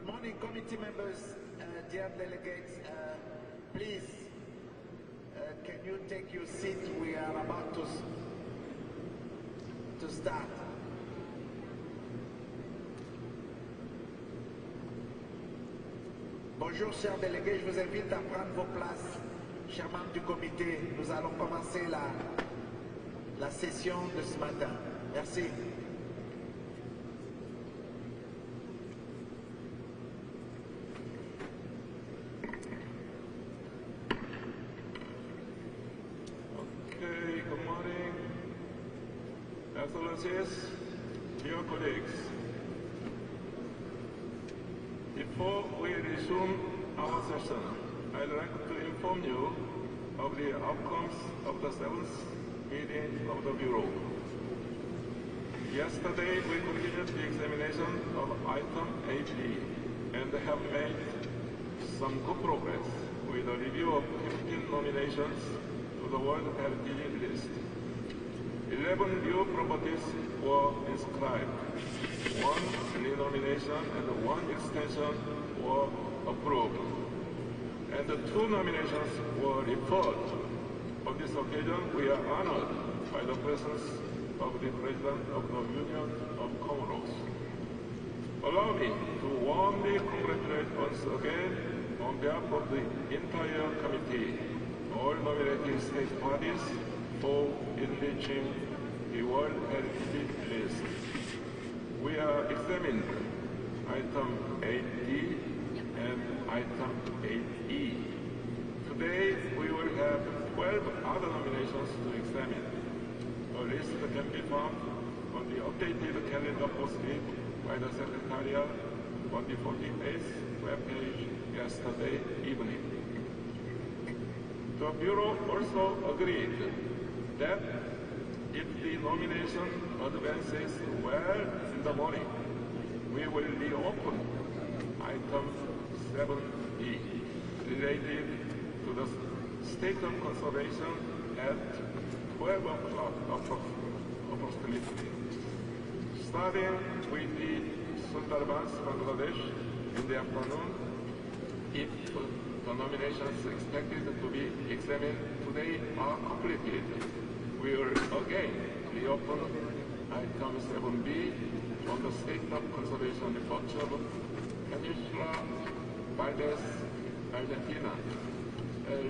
Good morning, committee members, dear delegates. Please, can you take your seat? We are about to start. Bonjour, chers délégués. Je vous invite à prendre vos places, chers membres du comité. Nous allons commencer la session de ce matin. Merci. Excellencies, dear colleagues, before we resume our session, I'd like to inform you of the outcomes of the 7th meeting of the Bureau. Yesterday, we completed the examination of item 8B and have made some good progress with a review of 15 nominations to the World Heritage List. 11 new properties were inscribed, 1 renomination and 1 extension were approved, and 2 nominations were referred. On this occasion, we are honored by the presence of the President of the Union of Comoros. Allow me to warmly congratulate once again on behalf of the entire committee, all nominating state parties, for enriching the World Heritage List. We are examining item 8D and item 8E. Today we will have 12 other nominations to examine. A list can be found on the updated calendar posted by the Secretariat on the 48th webpage yesterday evening. The Bureau also agreed that if the nomination advances well in the morning, we will reopen item 7B related to the state of conservation at 12 o'clock approximately. Starting with the Sundarbans, Bangladesh in the afternoon, if the nominations expected to be examined today are completed, we will again reopen item 7B on the state of conservation reports of Peninsula Valdez, Argentina, El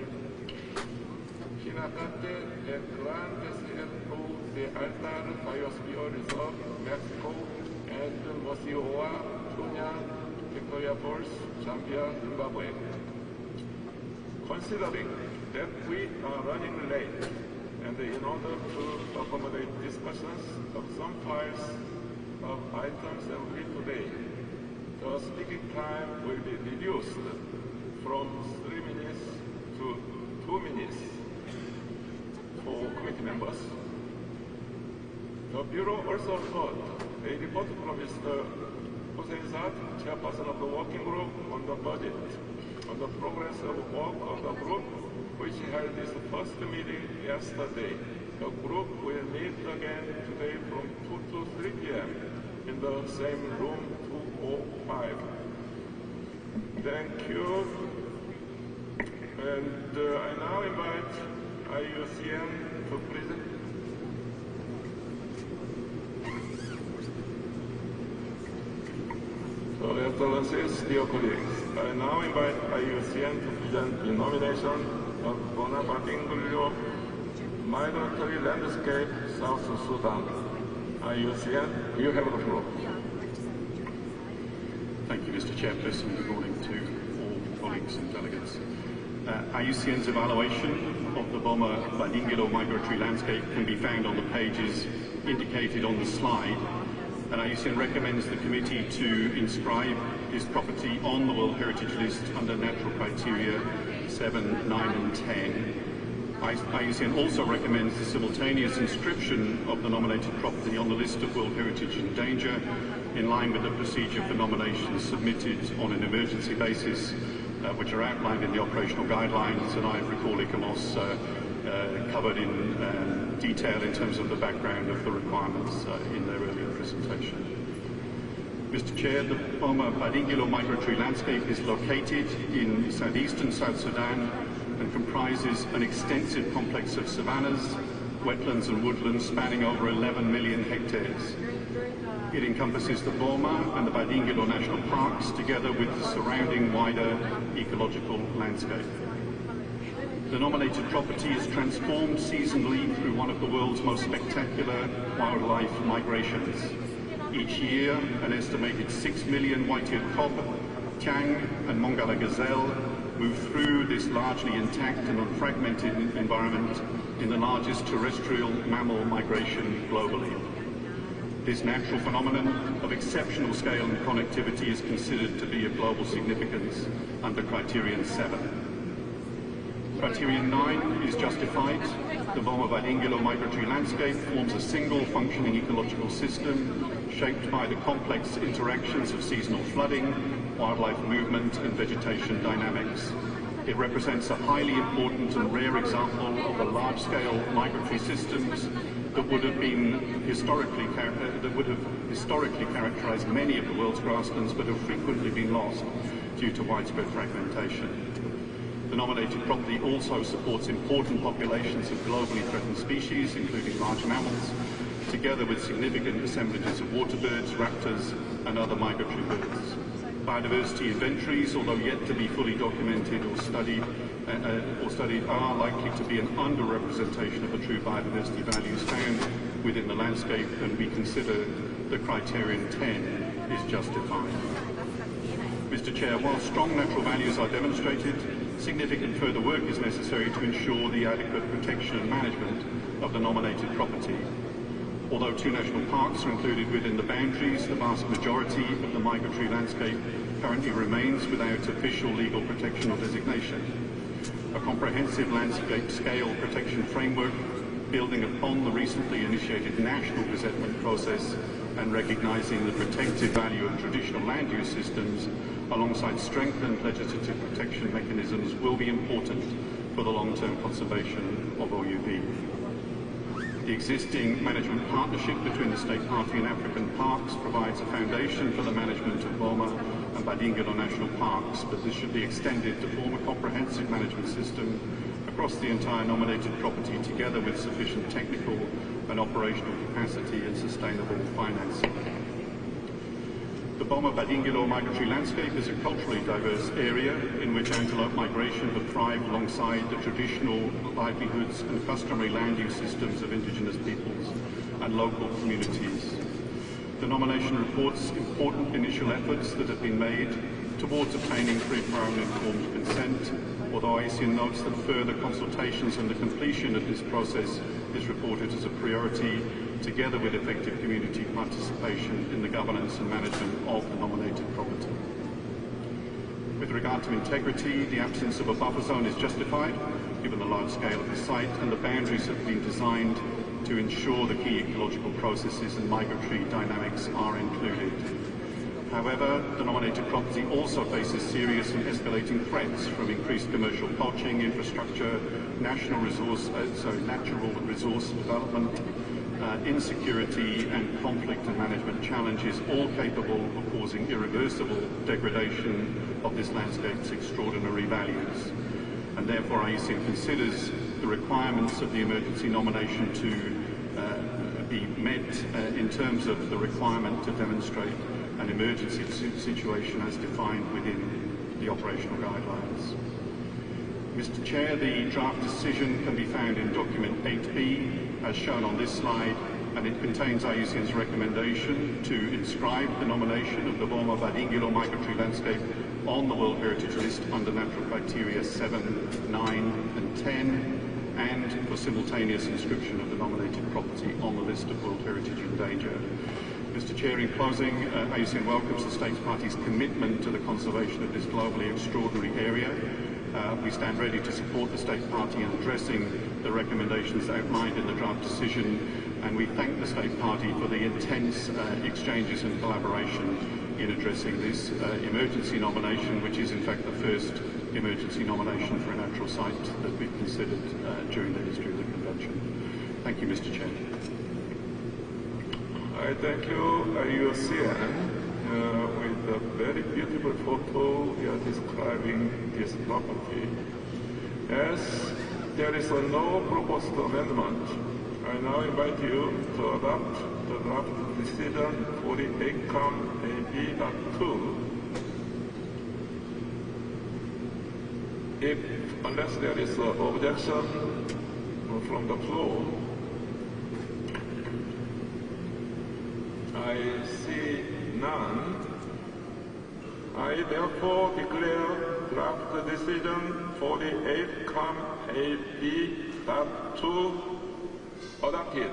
Chinacate and Gran Desierto de Altar Biosphere Reserve, Mexico, and Mosioa, Tunya, Victoria Falls, Zambia, Zimbabwe. Considering that we are running late, and in order to accommodate discussions of some files of items that we today, the speaking time will be reduced from 3 minutes to 2 minutes for committee members. The Bureau also heard a report from Mr. Hossein Saad, chairperson of the working group on the budget, on the progress of work of the group, which held its first meeting yesterday. The group will meet again today from 2 to 3 p.m. in the same room 205. Thank you. And I now invite IUCN to present. So, Excellencies, dear colleagues, I now invite IUCN to present the nomination of Bonabadingulio Migratory Landscape, South Sudan. IUCN, you have the floor. Thank you, Mr. Chairperson. Good morning to all colleagues and delegates. IUCN's evaluation of the Boma Badingilo migratory landscape can be found on the pages indicated on the slide. And IUCN recommends the committee to inscribe this property on the World Heritage List under natural criteria 7, 9 and 10. IUCN also recommends the simultaneous inscription of the nominated property on the list of World Heritage in danger, in line with the procedure for nominations submitted on an emergency basis, which are outlined in the operational guidelines, and I recall ICOMOS covered in detail in terms of the background of the requirements in their earlier presentation. Mr. Chair, the Boma Badingilo migratory landscape is located in southeastern South Sudan and comprises an extensive complex of savannas, wetlands and woodlands spanning over 11 million hectares. It encompasses the Boma and the Badingilo National Parks together with the surrounding wider ecological landscape. The nominated property is transformed seasonally through one of the world's most spectacular wildlife migrations. Each year, an estimated 6 million white-eared kob, tiang and Mongala gazelle move through this largely intact and unfragmented environment in the largest terrestrial mammal migration globally. This natural phenomenon of exceptional scale and connectivity is considered to be of global significance under Criterion 7. Criterion 9 is justified. The Boma Badingilo migratory landscape forms a single functioning ecological system shaped by the complex interactions of seasonal flooding, wildlife movement and vegetation dynamics. It represents a highly important and rare example of a large-scale migratory systems that would have historically characterized many of the world's grasslands but have frequently been lost due to widespread fragmentation. The nominated property also supports important populations of globally threatened species, including large mammals, together with significant assemblages of water birds, raptors, and other migratory birds. Biodiversity inventories, although yet to be fully documented or studied, are likely to be an underrepresentation of the true biodiversity values found within the landscape, and we consider the Criterion 10 is justified. Mr. Chair, while strong natural values are demonstrated, significant further work is necessary to ensure the adequate protection and management of the nominated property. Although 2 national parks are included within the boundaries, the vast majority of the migratory landscape currently remains without official legal protection or designation. A comprehensive landscape scale protection framework, building upon the recently initiated national gazettement process and recognising the protective value of traditional land use systems, alongside strengthened legislative protection mechanisms, will be important for the long-term conservation of OUP. The existing management partnership between the State Party and African Parks provides a foundation for the management of Boma and Badingilo National Parks, but this should be extended to form a comprehensive management system across the entire nominated property, together with sufficient technical and operational capacity and sustainable financing. The Boma Badingilo migratory landscape is a culturally diverse area in which antelope migration have thrived alongside the traditional livelihoods and customary land use systems of indigenous peoples and local communities. The nomination reports important initial efforts that have been made towards obtaining prior and informed consent, although ASEAN notes that further consultations and the completion of this process is reported as a priority, together with effective community participation in the governance and management of the nominated property. With regard to integrity, the absence of a buffer zone is justified, given the large scale of the site, and the boundaries have been designed to ensure the key ecological processes and migratory dynamics are included. However, the nominated property also faces serious and escalating threats from increased commercial poaching, infrastructure, natural resource development, insecurity and conflict and management challenges, all capable of causing irreversible degradation of this landscape's extraordinary values. And therefore ASEAN considers the requirements of the emergency nomination to be met in terms of the requirement to demonstrate an emergency situation as defined within the operational guidelines. Mr. Chair, the draft decision can be found in document 8B as shown on this slide, and it contains ASEAN's recommendation to inscribe the nomination of the Boma Badingilo migratory landscape on the World Heritage List under natural criteria 7, 9 and 10, and for simultaneous inscription of the nominated property on the list of World Heritage in danger. Mr. Chair, in closing, ASEAN welcomes the State Party's commitment to the conservation of this globally extraordinary area. We stand ready to support the State Party in addressing the recommendations outlined in the draft decision, and we thank the State Party for the intense exchanges and collaboration in addressing this emergency nomination, which is in fact the first emergency nomination for a natural site that we've considered during the history of the Convention. Thank you, Mr. Chair. I thank you, ASEAN. with a very beautiful photo we are describing this property. As there is no proposed amendment, I now invite you to adopt the draft decision 48-AB.2. Unless there is an objection from the floor, I see none. I therefore declare draft decision 48-AB.2 adopted.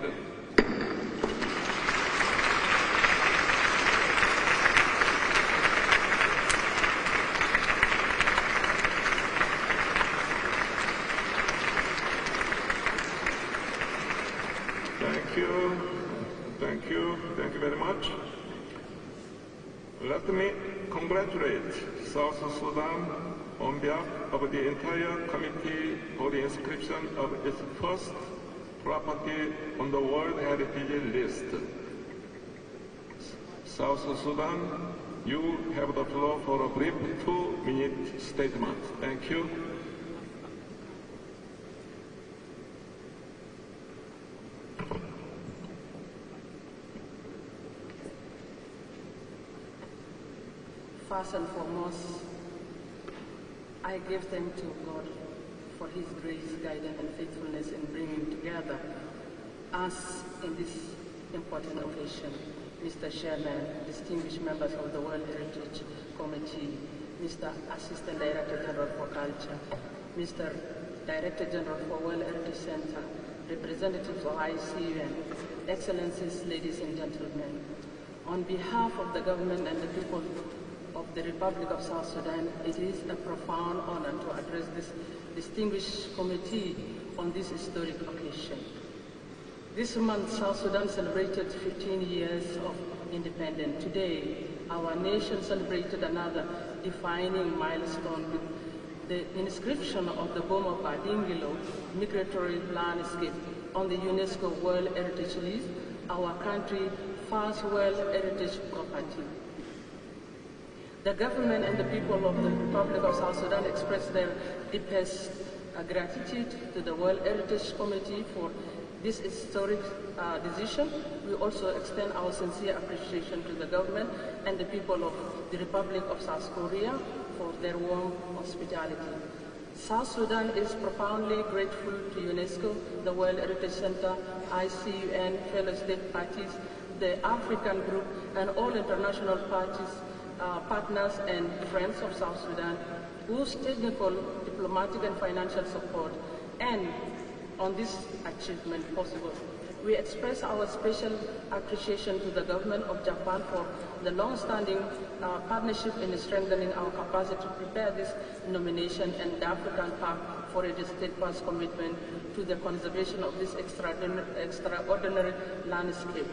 Thank you very much. Let me congratulate South Sudan on behalf of the entire committee for the inscription of its first property on the World Heritage List. South Sudan, you have the floor for a brief 2-minute statement. Thank you. First and foremost, I give thanks to God for His grace, guidance, and faithfulness in bringing together us in this important occasion. Mr. Chairman, distinguished members of the World Heritage Committee, Mr. Assistant Director General for Culture, Mr. Director General for World Heritage Center, representatives of ICUN, Excellencies, ladies and gentlemen. On behalf of the government and the people of the Republic of South Sudan, it is a profound honor to address this distinguished committee on this historic occasion. This month, South Sudan celebrated 15 years of independence. Today, our nation celebrated another defining milestone with the inscription of the Boma Badingilo migratory landscape on the UNESCO World Heritage List, our country's first World Heritage property. The government and the people of the Republic of South Sudan express their deepest gratitude to the World Heritage Committee for this historic decision. We also extend our sincere appreciation to the government and the people of the Republic of South Korea for their warm hospitality. South Sudan is profoundly grateful to UNESCO, the World Heritage Center, ICUN, fellow state parties, the African Group, and all international parties, partners and friends of South Sudan, whose technical, diplomatic, and financial support and on this achievement possible. We express our special appreciation to the government of Japan for the long-standing partnership in strengthening our capacity to prepare this nomination, and the African Park for its steadfast commitment to the conservation of this extraordinary landscape.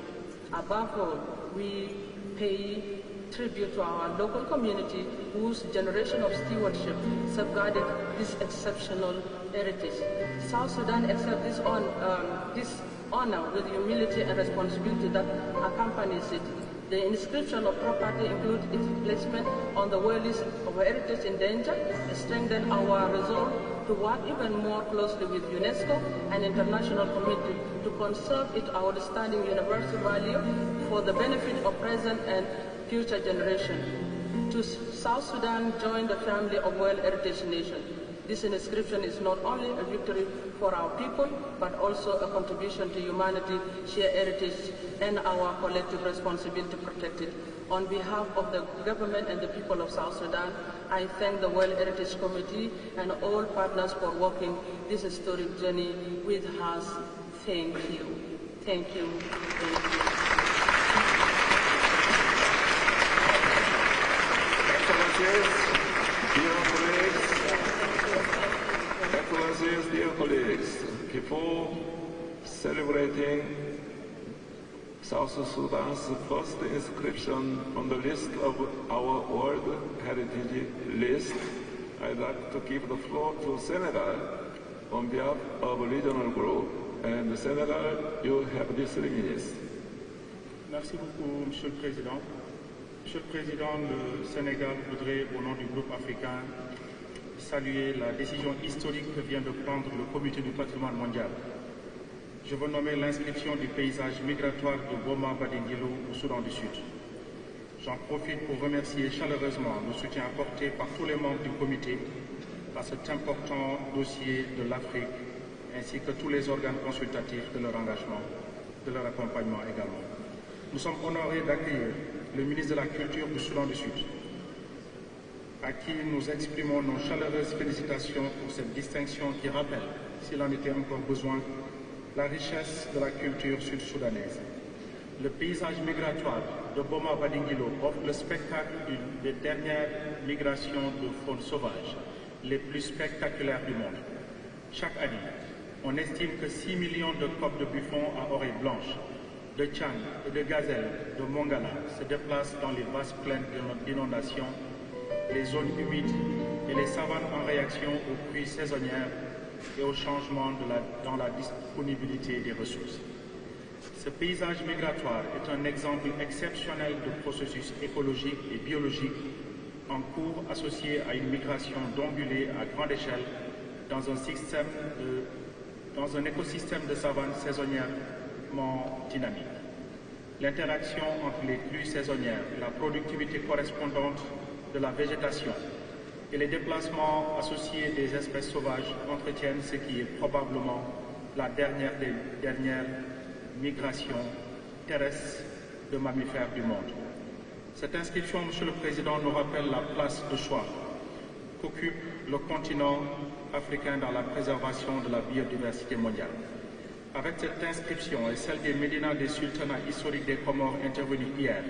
Above all, we pay tribute to our local community whose generation of stewardship safeguarded this exceptional heritage. South Sudan accepts this honor with humility and responsibility that accompanies it. The inscription of property includes its placement on the World List of Heritage in Danger, strengthen our resolve to work even more closely with UNESCO and international community to conserve its outstanding universal value for the benefit of present and future generations. To South Sudan join the family of World Heritage Nations. This inscription is not only a victory for our people, but also a contribution to humanity, shared heritage, and our collective responsibility to protect it. On behalf of the government and the people of South Sudan, I thank the World Heritage Committee and all partners for walking this historic journey with us. Thank you. Thank you. Thank you. Excellencies, dear colleagues, before celebrating South Sudan's first inscription on the list of our World Heritage List, I'd like to give the floor to Senegal on behalf of a regional group. And Senegal, you have this 3 minutes. Merci beaucoup, Monsieur le Président. Monsieur le Président, le Sénégal voudrait, au nom du groupe africain, saluer la décision historique que vient de prendre le Comité du patrimoine mondial. Je veux nommer l'inscription du paysage migratoire de Boma-Badingilo au Soudan du Sud. J'en profite pour remercier chaleureusement le soutien apporté par tous les membres du comité à cet important dossier de l'Afrique, ainsi que tous les organes consultatifs de leur engagement, de leur accompagnement également. Nous sommes honorés d'accueillir le ministre de la Culture du Soudan du Sud, à qui nous exprimons nos chaleureuses félicitations pour cette distinction qui rappelle, s'il en était encore besoin, la richesse de la culture sud-soudanaise. Le paysage migratoire de Boma-Badingilo offre le spectacle des dernières migrations de faune sauvage, les plus spectaculaires du monde. Chaque année, on estime que 6 millions de coqs de buffon à oreilles blanches, de tchang et de gazelles de Mongala se déplacent dans les vastes plaines d'inondation, les zones humides et les savanes en réaction aux pluies saisonnières et aux changements dans la disponibilité des ressources. Ce paysage migratoire est un exemple exceptionnel de processus écologique et biologique en cours associé à une migration d'ongulés à grande échelle dans un écosystème de savane saisonnièrement dynamique. L'interaction entre les pluies saisonnières, la productivité correspondante de la végétation et les déplacements associés des espèces sauvages entretiennent ce qui est probablement la dernière des dernières migrations terrestres de mammifères du monde. Cette inscription, Monsieur le Président, nous rappelle la place de choix qu'occupe le continent africain dans la préservation de la biodiversité mondiale. Avec cette inscription et celle des médinas des sultanats historiques des Comores intervenus hier,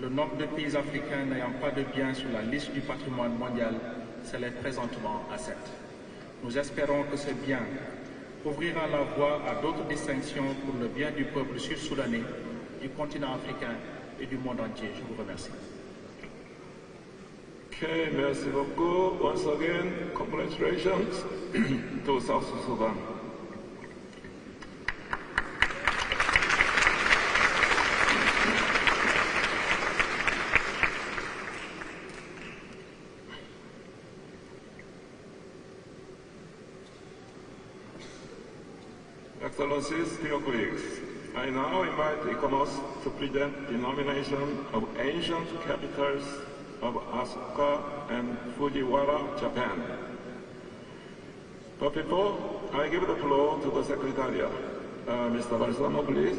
le nombre de pays africains n'ayant pas de biens sur la liste du patrimoine mondial s'élève présentement à 7. Nous espérons que ce bien ouvrira la voie à d'autres distinctions pour le bien du peuple sud-soudanais, du continent africain et du monde entier. Je vous remercie. Okay, merci beaucoup. Once again, congratulations to South Sudan. Excellencies, dear colleagues, I now invite ICOMOS to present the nomination of ancient capitals of Asuka and Fujiwara, Japan. But before I give the floor to the Secretariat, Mr. Balsamo, please.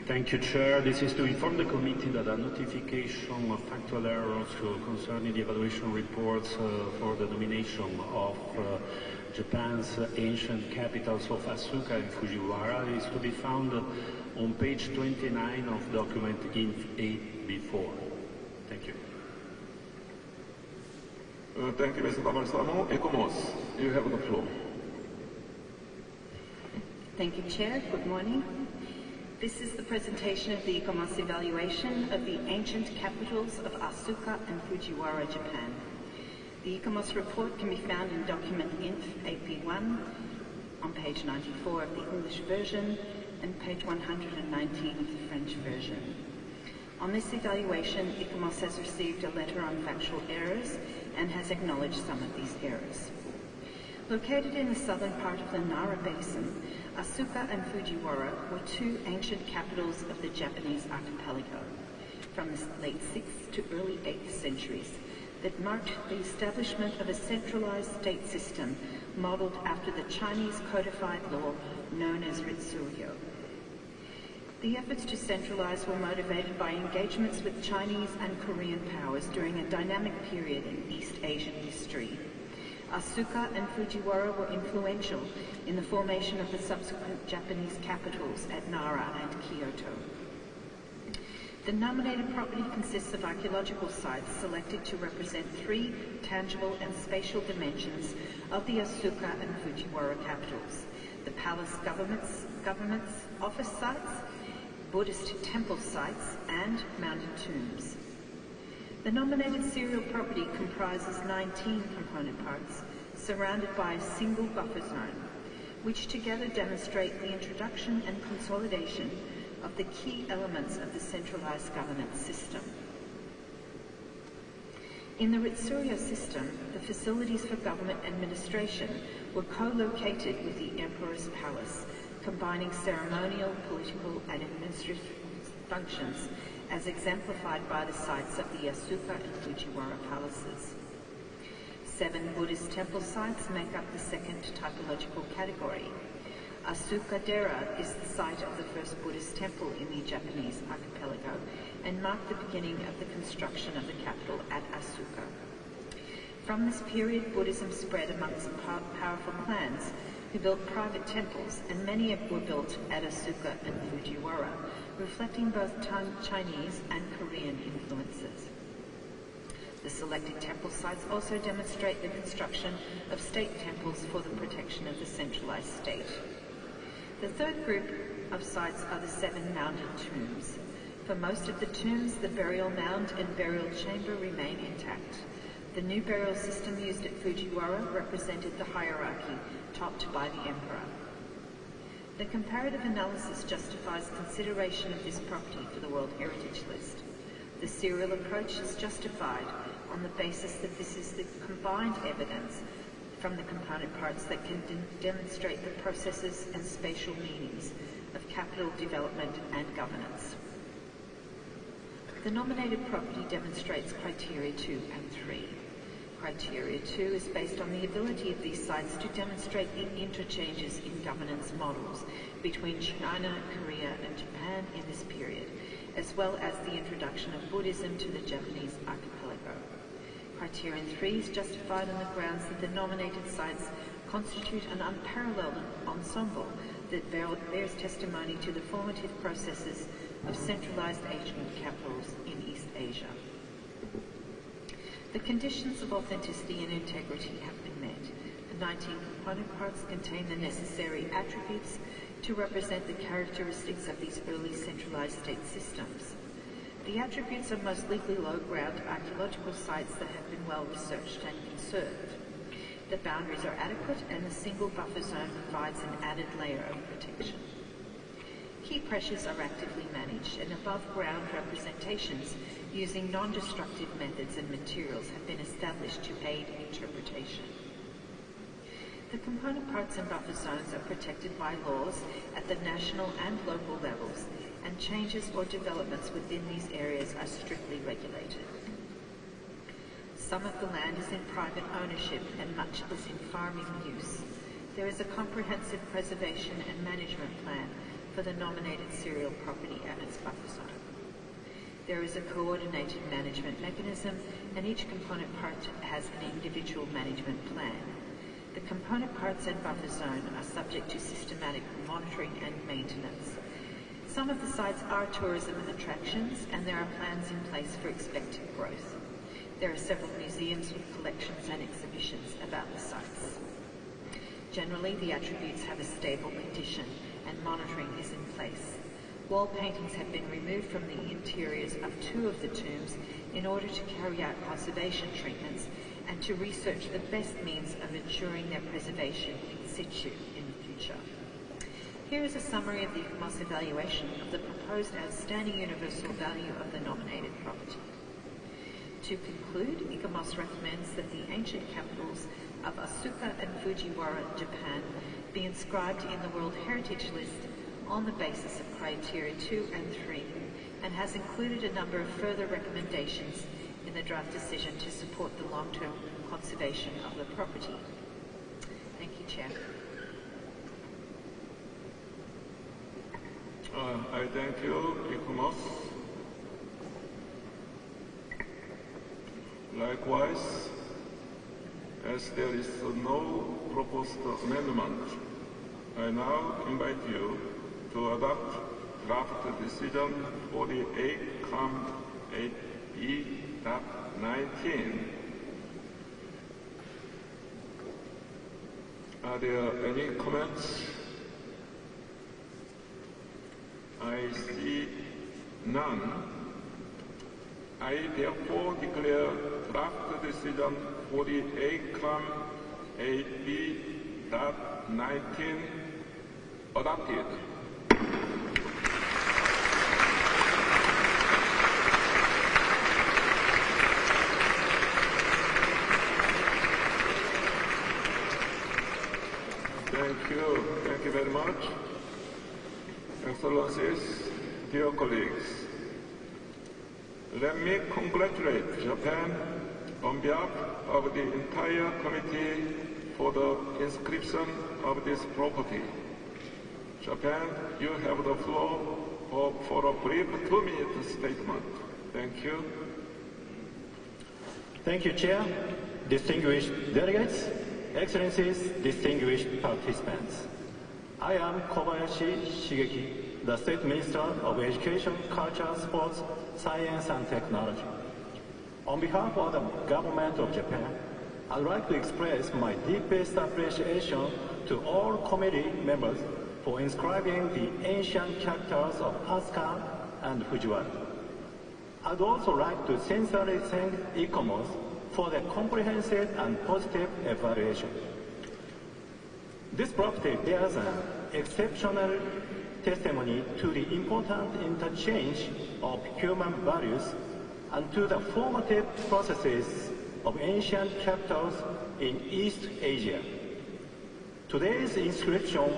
Thank you, Chair. This is to inform the committee that a notification of factual errors concerning the evaluation reports for the nomination of Japan's ancient capitals of Asuka and Fujiwara is to be found on page 29 of document INF 8B4. Thank you. Thank you, Mr. Balsamo. ECOMOS, you have the floor. Thank you, Chair. Good morning. This is the presentation of the ICOMOS evaluation of the ancient capitals of Asuka and Fujiwara, Japan. The ICOMOS report can be found in document INF AP1 on page 94 of the English version and page 119 of the French version. On this evaluation, ICOMOS has received a letter on factual errors and has acknowledged some of these errors. Located in the southern part of the Nara Basin, Asuka and Fujiwara were two ancient capitals of the Japanese archipelago from the late 6th to early 8th centuries that marked the establishment of a centralized state system modeled after the Chinese codified law known as Ritsuryo. The efforts to centralize were motivated by engagements with Chinese and Korean powers during a dynamic period in East Asian history. Asuka and Fujiwara were influential in the formation of the subsequent Japanese capitals at Nara and Kyoto. The nominated property consists of archaeological sites selected to represent three tangible and spatial dimensions of the Asuka and Fujiwara capitals: the palace governments, office sites, Buddhist temple sites, and mountain tombs. The nominated serial property comprises 19 component parts surrounded by a single buffer zone, which together demonstrate the introduction and consolidation of the key elements of the centralized governance system. In the Ritsuryo system, the facilities for government administration were co-located with the emperor's palace, combining ceremonial, political, and administrative functions as exemplified by the sites of the Asuka and Fujiwara palaces. 7 Buddhist temple sites make up the second typological category. Asuka-dera is the site of the first Buddhist temple in the Japanese archipelago and marked the beginning of the construction of the capital at Asuka. From this period, Buddhism spread amongst powerful clans who built private temples, and many were built at Asuka and Fujiwara, reflecting both Chinese and Korean influences. The selected temple sites also demonstrate the construction of state temples for the protection of the centralized state. The third group of sites are the 7 mounded tombs. For most of the tombs, the burial mound and burial chamber remain intact. The new burial system used at Fujiwara represented the hierarchy topped by the emperor. The comparative analysis justifies consideration of this property for the World Heritage List. The serial approach is justified on the basis that this is the combined evidence from the component parts that can demonstrate the processes and spatial meanings of capital development and governance. The nominated property demonstrates criteria 2 and 3. Criteria 2 is based on the ability of these sites to demonstrate the interchanges in governance models between China, Korea, and Japan in this period, as well as the introduction of Buddhism to the Japanese archipelago. Criterion 3 is justified on the grounds that the nominated sites constitute an unparalleled ensemble that bears testimony to the formative processes of centralized ancient capitals in East Asia. The conditions of authenticity and integrity have been met. The 19 component parts contain the necessary attributes to represent the characteristics of these early centralized state systems. The attributes are mostly below-ground archaeological sites that have been well researched and conserved. The boundaries are adequate, and the single buffer zone provides an added layer of protection. Key pressures are actively managed, and above-ground representations using non-destructive methods and materials have been established to aid interpretation. The component parts and buffer zones are protected by laws at the national and local levels, and changes or developments within these areas are strictly regulated. Some of the land is in private ownership and much is in farming use. There is a comprehensive preservation and management plan for the nominated serial property and its buffer zone. There is a coordinated management mechanism, and each component part has an individual management plan. The component parts and buffer zone are subject to systematic monitoring and maintenance. Some of the sites are tourism attractions, and there are plans in place for expected growth. There are several museums with collections and exhibitions about the sites. Generally, the attributes have a stable condition, and monitoring is in place. Wall paintings have been removed from the interiors of 2 of the tombs in order to carry out conservation treatments and to research the best means of ensuring their preservation in situ in the future. Here is a summary of the ICOMOS evaluation of the proposed outstanding universal value of the nominated property. To conclude, ICOMOS recommends that the ancient capitals of Asuka and Fujiwara, Japan, be inscribed in the World Heritage List on the basis of criteria 2 and 3, and has included a number of further recommendations in the draft decision to support the long-term conservation of the property. Thank you, Chair. I thank you, ICOMOS. Likewise, as there is no proposed amendment, I now invite you to adopt draft decision 48-8B.19. Are there any comments? I see none. I therefore declare draft decision 48-8B.19 adopted. Excellencies, dear colleagues, let me congratulate Japan on behalf of the entire committee for the inscription of this property. Japan, you have the floor for a brief 2-minute statement. Thank you. Thank you, Chair, distinguished delegates, Excellencies, distinguished participants. I am Kobayashi Shigeki, the State Minister of Education, Culture, Sports, Science and Technology. On behalf of the Government of Japan, I'd like to express my deepest appreciation to all committee members for inscribing the ancient characters of Asuka and Fujiwara. I'd also like to sincerely thank ICOMOS for their comprehensive and positive evaluation. This property bears an exceptional testimony to the important interchange of human values and to the formative processes of ancient capitals in East Asia. Today's inscription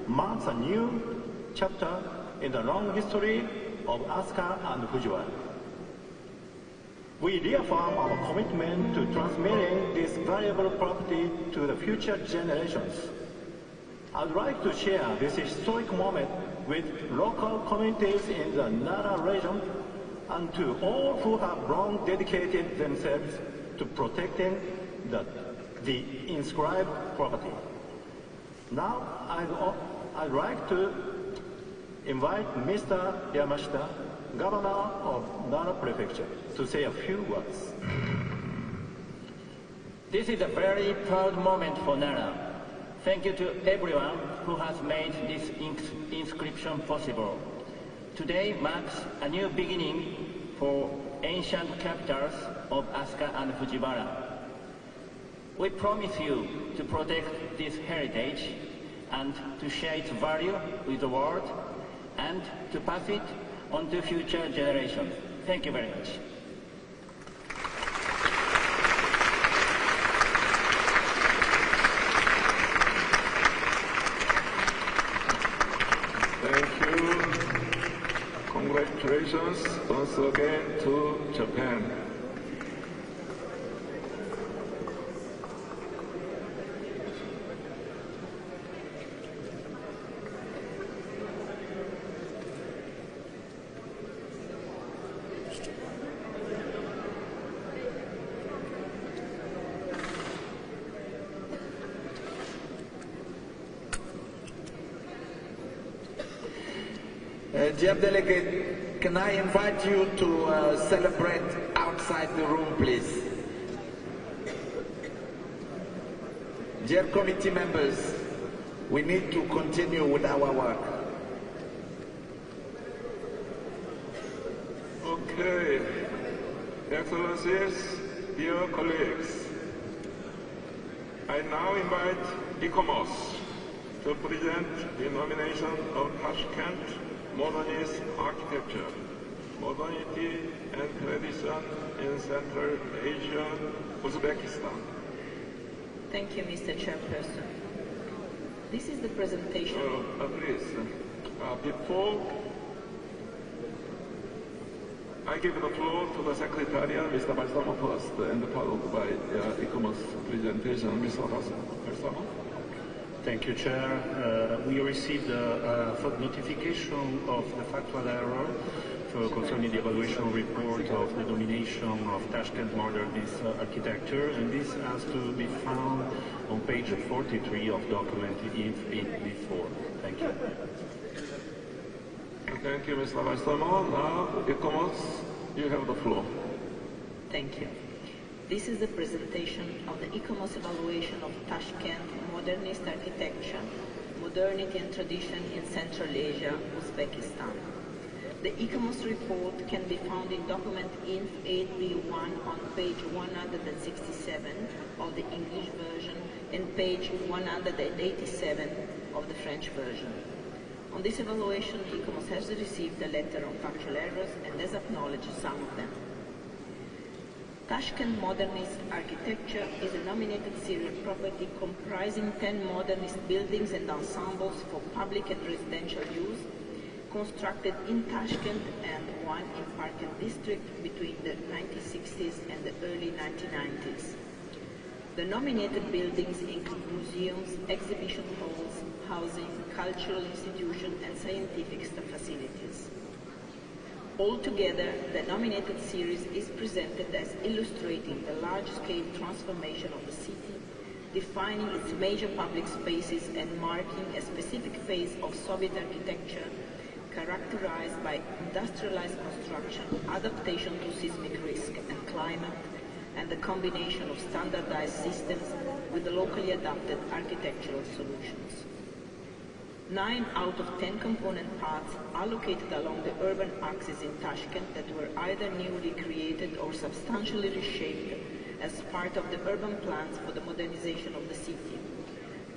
marks a new chapter in the long history of Asuka and Fujiwara. We reaffirm our commitment to transmitting this valuable property to the future generations. I'd like to share this historic moment with local communities in the Nara region and to all who have long dedicated themselves to protecting the inscribed property. Now, I'd like to invite Mr. Yamashita, Governor of Nara Prefecture, to say a few words. This is a very proud moment for Nara. Thank you to everyone who has made this inscription possible. Today marks a new beginning for ancient capitals of Asuka and Fujiwara. We promise you to protect this heritage and to share its value with the world and to pass it on to future generations. Thank you very much. Thank you. Congratulations once again to Japan. Dear delegate, can I invite you to celebrate outside the room, please? Dear committee members, we need to continue with our work. Okay, Excellencies, dear colleagues, I now invite ICOMOS to present the nomination of Tashkent Modernist Architecture, Modernity and Tradition in Central Asia, Uzbekistan. Thank you, Mr. Chairperson. This is the presentation. Please, before I give the floor to the Secretariat, Mr. Balsamo first, and followed by ICOMOS presentation, Mr. Balsamo. Thank you, Chair. We received a notification of the factual error concerning the evaluation report of the nomination of Tashkent Modernist Architecture, and this has to be found on page 43 of document INF8B4. Thank you. Thank you, Mr. Balsamo. Now, ICOMOS, you have the floor. Thank you. This is the presentation of the ICOMOS evaluation of Tashkent Modernist Architecture, Modernity and Tradition in Central Asia, Uzbekistan. The ICOMOS report can be found in document INF8B1 on page 167 of the English version and page 187 of the French version. On this evaluation, ICOMOS has received a letter on factual errors and has acknowledged some of them. Tashkent Modernist Architecture is a nominated serial property comprising 10 modernist buildings and ensembles for public and residential use, constructed in Tashkent and one in Parkent district between the 1960s and the early 1990s. The nominated buildings include museums, exhibition halls, housing, cultural institutions, and scientific facilities. Altogether, the nominated series is presented as illustrating the large-scale transformation of the city, defining its major public spaces and marking a specific phase of Soviet architecture characterized by industrialized construction, adaptation to seismic risk and climate, and the combination of standardized systems with the locally adapted architectural solutions. 9 out of 10 component parts are located along the urban axis in Tashkent that were either newly created or substantially reshaped as part of the urban plans for the modernization of the city,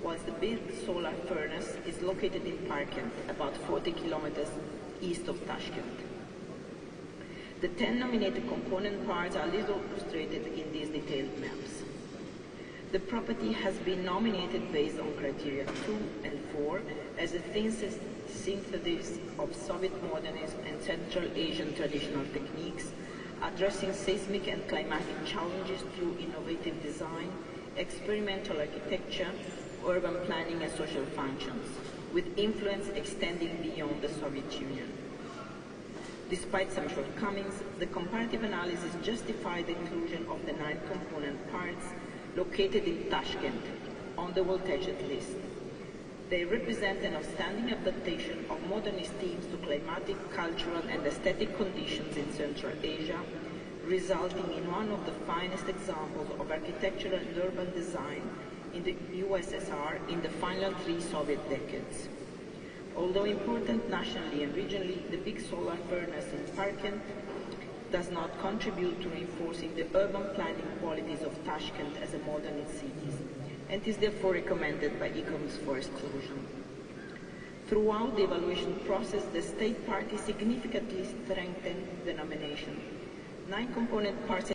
whilst the big solar furnace is located in Parkent, about 40 kilometers east of Tashkent. The 10 nominated component parts are illustrated in these detailed maps. The property has been nominated based on criteria 2 and 4 as a synthesis of Soviet modernism and Central Asian traditional techniques, addressing seismic and climatic challenges through innovative design, experimental architecture, urban planning and social functions, with influence extending beyond the Soviet Union. Despite some shortcomings, the comparative analysis justified the inclusion of the 9 component parts located in Tashkent on the World Heritage list. They represent an outstanding adaptation of modernist themes to climatic, cultural and aesthetic conditions in Central Asia, resulting in one of the finest examples of architectural and urban design in the USSR in the final 3 Soviet decades. Although important nationally and regionally, the big solar furnace in Parkent does not contribute to reinforcing the urban planning qualities of Tashkent as a modernist city, and is therefore recommended by ICOMOS for exclusion. Throughout the evaluation process, the state party significantly strengthened the nomination. 9 component parts